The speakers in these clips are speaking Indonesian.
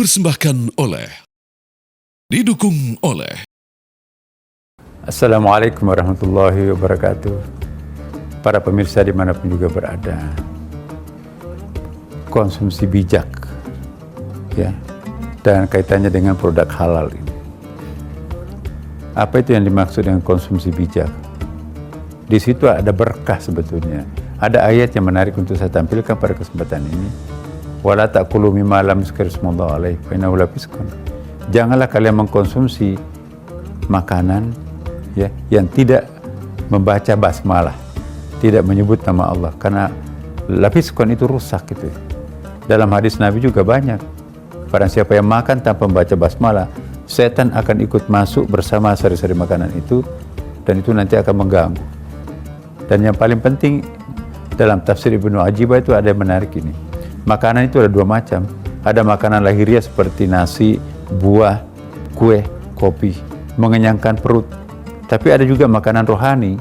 Dipersembahkan oleh, didukung oleh. Assalamualaikum warahmatullahi wabarakatuh. Para pemirsa dimanapun juga berada, konsumsi bijak ya, dan kaitannya dengan produk halal ini. Apa itu yang dimaksud dengan konsumsi bijak? Di situ ada berkah sebetulnya. Ada ayat yang menarik untuk saya tampilkan pada kesempatan ini. Wala ta'kulu mimma lam yuzkar ismullahi alaihi fa innahu lafiskun. Janganlah kalian mengkonsumsi makanan ya yang tidak membaca basmalah, tidak menyebut nama Allah, karena lafiskun itu rusak gitu. Dalam hadis Nabi juga banyak, barang siapa yang makan tanpa membaca basmalah, setan akan ikut masuk bersama sari-sari makanan itu, dan itu nanti akan mengganggu. Dan yang paling penting, dalam tafsir Ibnu Ajibah itu ada yang menarik ini. Makanan itu ada dua macam. Ada makanan lahiriah seperti nasi, buah, kue, kopi, mengenyangkan perut. Tapi ada juga makanan rohani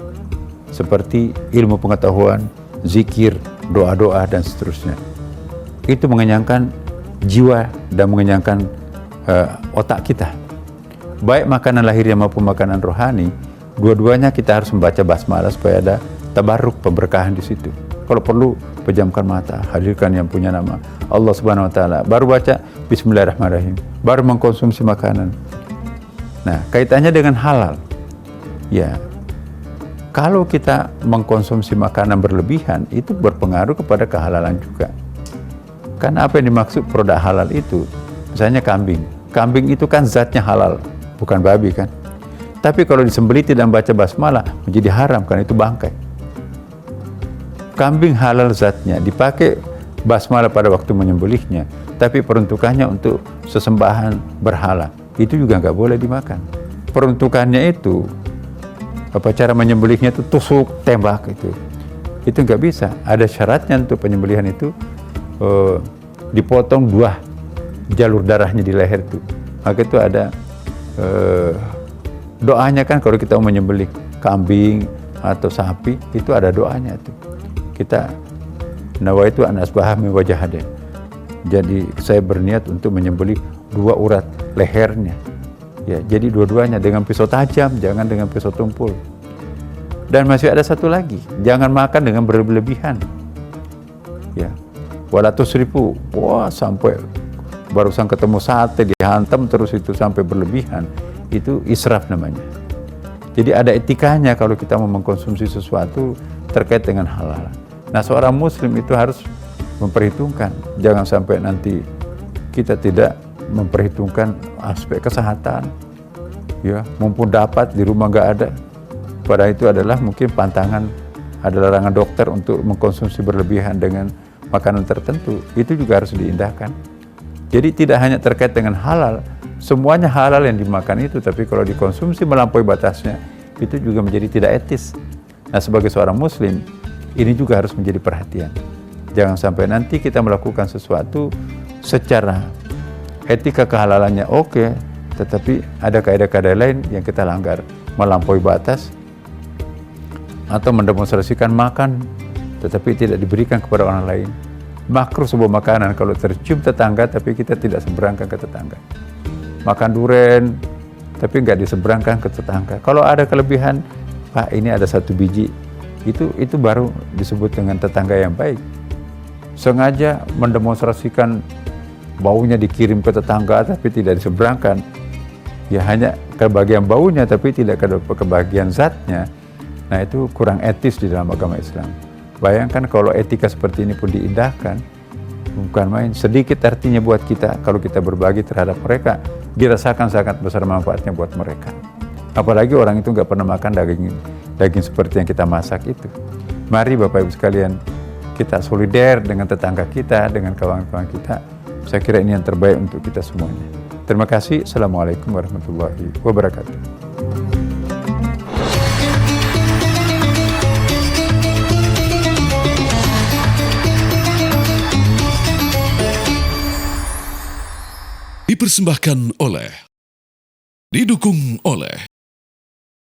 seperti ilmu pengetahuan, zikir, doa-doa, dan seterusnya. Itu mengenyangkan jiwa dan mengenyangkan otak kita. Baik makanan lahiriah maupun makanan rohani, dua-duanya kita harus membaca basmalah supaya ada tabarruk, pemberkahan di situ. Kalau perlu, pejamkan mata, hadirkan yang punya nama Allah Subhanahu wa Ta'ala, baru baca Bismillahirrahmanirrahim, baru mengkonsumsi makanan. Nah, kaitannya dengan halal ya, kalau kita mengkonsumsi makanan berlebihan, itu berpengaruh kepada kehalalan juga. Karena apa yang dimaksud produk halal itu, misalnya kambing itu kan zatnya halal, bukan babi kan. Tapi kalau disembelih tidak membaca basmalah, menjadi haram, karena itu bangkai. Kambing halal zatnya, dipakai basmalah pada waktu menyembelihnya, tapi peruntukannya untuk sesembahan berhala, itu juga nggak boleh dimakan. Peruntukannya itu, apa cara menyembelihnya itu tusuk, tembak, itu nggak bisa. Ada syaratnya untuk penyembelihan itu, dipotong dua jalur darahnya di leher itu. Maka itu ada doanya kan, kalau kita mau menyembelih kambing atau sapi, itu ada doanya tuh. Kita nawaitu an asbaha min wajhadin. Jadi saya berniat untuk menyembelih dua urat lehernya. Ya, jadi dua-duanya dengan pisau tajam, jangan dengan pisau tumpul. Dan masih ada satu lagi, jangan makan dengan berlebihan. Ya. Wala tusrifu. Wah, sampai barusan ketemu sate dihantam terus itu sampai berlebihan. Itu israf namanya. Jadi ada etikanya kalau kita mau mengkonsumsi sesuatu terkait dengan halal. Nah, seorang muslim itu harus memperhitungkan, jangan sampai nanti kita tidak memperhitungkan aspek kesehatan. Ya, mumpun dapat di rumah nggak ada. Padahal itu adalah mungkin pantangan, ada larangan dokter untuk mengkonsumsi berlebihan dengan makanan tertentu. Itu juga harus diindahkan. Jadi tidak hanya terkait dengan halal, semuanya halal yang dimakan itu, tapi kalau dikonsumsi melampaui batasnya, itu juga menjadi tidak etis. Nah, sebagai seorang muslim, ini juga harus menjadi perhatian. Jangan sampai nanti kita melakukan sesuatu secara etika kehalalannya oke, tetapi ada kaidah-kaidah lain yang kita langgar, melampaui batas, atau mendemonstrasikan makan tetapi tidak diberikan kepada orang lain. Makruh sebuah makanan kalau tercium tetangga tapi kita tidak seberangkan ke tetangga. Makan durian tapi nggak diseberangkan ke tetangga. Kalau ada kelebihan, Pak, ini ada satu biji, itu baru disebut dengan tetangga yang baik. Sengaja mendemonstrasikan baunya dikirim ke tetangga tapi tidak diseberangkan, ya hanya ke bagian baunya tapi tidak ke bagian zatnya. Nah, itu kurang etis di dalam agama Islam. Bayangkan kalau etika seperti ini pun diindahkan, bukan main. Sedikit artinya buat kita kalau kita berbagi terhadap mereka, dirasakan sangat besar manfaatnya buat mereka. Apalagi orang itu nggak pernah makan daging seperti yang kita masak itu. Mari Bapak Ibu sekalian, kita solider dengan tetangga kita, dengan kawan-kawan kita. Saya kira ini yang terbaik untuk kita semuanya. Terima kasih. Assalamualaikum warahmatullahi wabarakatuh. Dipersembahkan oleh, didukung oleh